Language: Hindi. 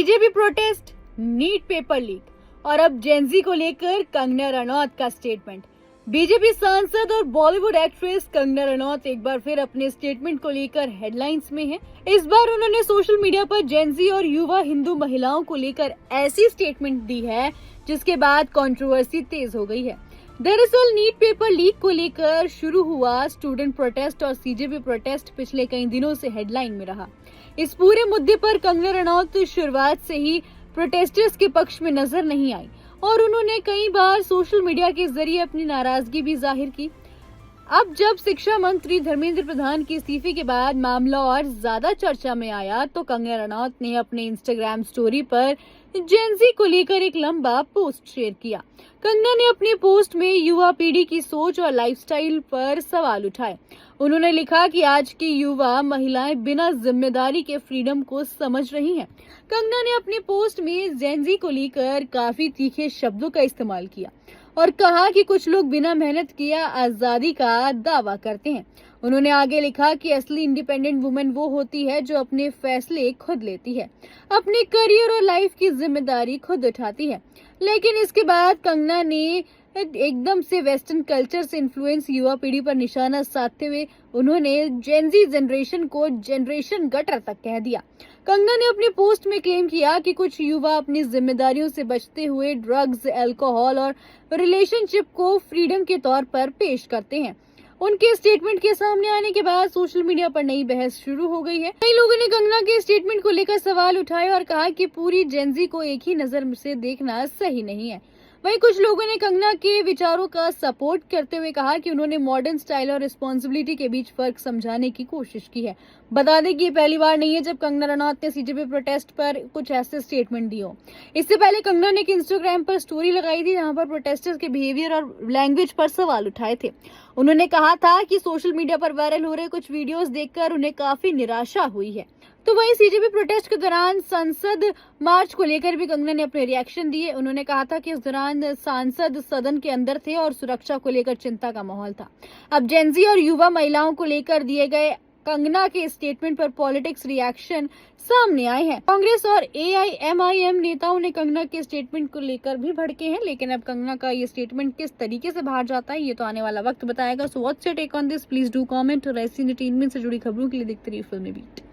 BJP protest, NEET paper leak और अब जेनजी को लेकर कंगना रनौत का स्टेटमेंट। बीजेपी सांसद और बॉलीवुड एक्ट्रेस कंगना रनौत एक बार फिर अपने स्टेटमेंट को लेकर हेडलाइंस में हैं। इस बार उन्होंने सोशल मीडिया पर जेनजी और युवा हिंदू महिलाओं को लेकर ऐसी स्टेटमेंट दी है जिसके बाद कंट्रोवर्सी तेज हो गई है। दरअसल नीट पेपर लीक को लेकर शुरू हुआ स्टूडेंट प्रोटेस्ट और सीजेपी प्रोटेस्ट पिछले कई दिनों से हेडलाइन में रहा। इस पूरे मुद्दे पर कंगना रनौत शुरुआत से ही प्रोटेस्टर्स के पक्ष में नजर नहीं आई और उन्होंने कई बार सोशल मीडिया के जरिए अपनी नाराजगी भी जाहिर की। अब जब शिक्षा मंत्री धर्मेंद्र प्रधान के इस्तीफे के बाद मामला और ज्यादा चर्चा में आया तो कंगना रनौत ने अपने इंस्टाग्राम स्टोरी पर जेनजी को लेकर एक लंबा पोस्ट शेयर किया। कंगना ने अपनी पोस्ट में युवा पीढ़ी की सोच और लाइफस्टाइल पर सवाल उठाए। उन्होंने लिखा कि आज की युवा महिलाएं बिना जिम्मेदारी के फ्रीडम को समझ रही हैं। कंगना ने अपनी पोस्ट में जेनजी को लेकर काफी तीखे शब्दों का इस्तेमाल किया और कहा कि कुछ लोग बिना मेहनत किए आजादी का दावा करते हैं। उन्होंने आगे लिखा कि असली इंडिपेंडेंट वुमेन वो होती है जो अपने फैसले खुद लेती है, अपने करियर और लाइफ की जिम्मेदारी खुद उठाती है। लेकिन इसके बाद कंगना ने एकदम से वेस्टर्न कल्चर से इन्फ्लुएंस युवा पीढ़ी पर निशाना साधते हुए उन्होंने जेनजी जनरेशन को जनरेशन गटर तक कह दिया। कंगना ने अपनी पोस्ट में क्लेम किया कि कुछ युवा अपनी जिम्मेदारियों से बचते हुए ड्रग्स, अल्कोहल और रिलेशनशिप को फ्रीडम के तौर पर पेश करते हैं। उनके स्टेटमेंट के सामने आने के बाद सोशल मीडिया पर नई बहस शुरू हो गई है। कई लोगों ने कंगना के स्टेटमेंट को लेकर सवाल उठाए और कहा कि पूरी जेनजी को एक ही नजर से देखना सही नहीं है। वहीं कुछ लोगों ने कंगना के विचारों का सपोर्ट करते हुए कहा कि उन्होंने मॉडर्न स्टाइल और रिस्पॉन्सिबिलिटी के बीच फर्क समझाने की कोशिश की है। बता दें कि ये पहली बार नहीं है जब कंगना रनौत ने सीजेपी प्रोटेस्ट पर कुछ ऐसे स्टेटमेंट दिए हो। इससे पहले कंगना ने एक इंस्टाग्राम पर स्टोरी लगाई थी जहां पर प्रोटेस्टर्स के बिहेवियर और लैंग्वेज पर सवाल उठाए थे। उन्होंने कहा था कि सोशल मीडिया पर वायरल हो रहे कुछ वीडियोस देखकर उन्हें काफी निराशा हुई है। तो वहीं सीजेपी प्रोटेस्ट के दौरान संसद मार्च को लेकर भी कंगना ने अपने रिएक्शन दिए। उन्होंने कहा था कि इस दौरान सांसद सदन के अंदर थे और सुरक्षा को लेकर चिंता का माहौल था। अब जेनजी और युवा महिलाओं को लेकर दिए गए कंगना के स्टेटमेंट पर पॉलिटिक्स रिएक्शन सामने आए हैं। कांग्रेस और एआईएमआईएम नेताओं ने कंगना के स्टेटमेंट को लेकर भी भड़के हैं, लेकिन अब कंगना का ये स्टेटमेंट किस तरीके से बाहर जाता है ये तो आने वाला वक्त बताएगा। So what's your take on this? Please do comment और ऐसी एंटरटेनमेंट से जुड़ी खबरों के लिए देखते रहिए फिल्मी बीट।